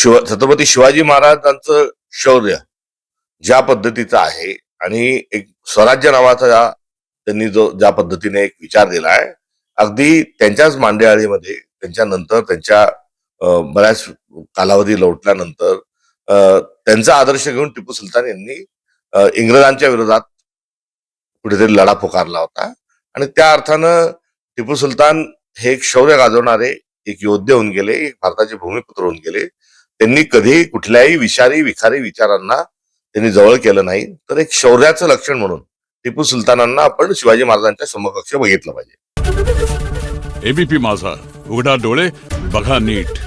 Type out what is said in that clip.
छत्रपती शिवाजी महाराजांचं शौर्य ज्या पद्धतीचं आहे आणि एक स्वराज्य नावाचा त्यांनी जो ज्या पद्धतीने एक विचार दिलाय, अगदी त्यांच्याच मांडेआळीमध्ये त्यांच्यानंतर त्यांच्या बऱ्याच कालावधी लोटल्यानंतर त्यांचा आदर्श घेऊन टिपू सुलतान यांनी इंग्रजांच्या विरोधात कुठेतरी लढा पुकारला होता. आणि त्या अर्थानं टिपू सुलतान हे एक शौर्य गाजवणारे एक योद्धे होऊन गेले, एक भारताचे भूमिपुत्र होऊन गेले. त्यांनी कधीही कुठल्याही विषारी विखारी विचारांना त्यांनी जवळ केलं नाही. तर एक शौर्याचं लक्षण म्हणून टिपू सुलतानांना आपण शिवाजी महाराजांच्या समकक्ष बघितलं पाहिजे. एबीपी माझा, उघडा डोळे बघा नीट.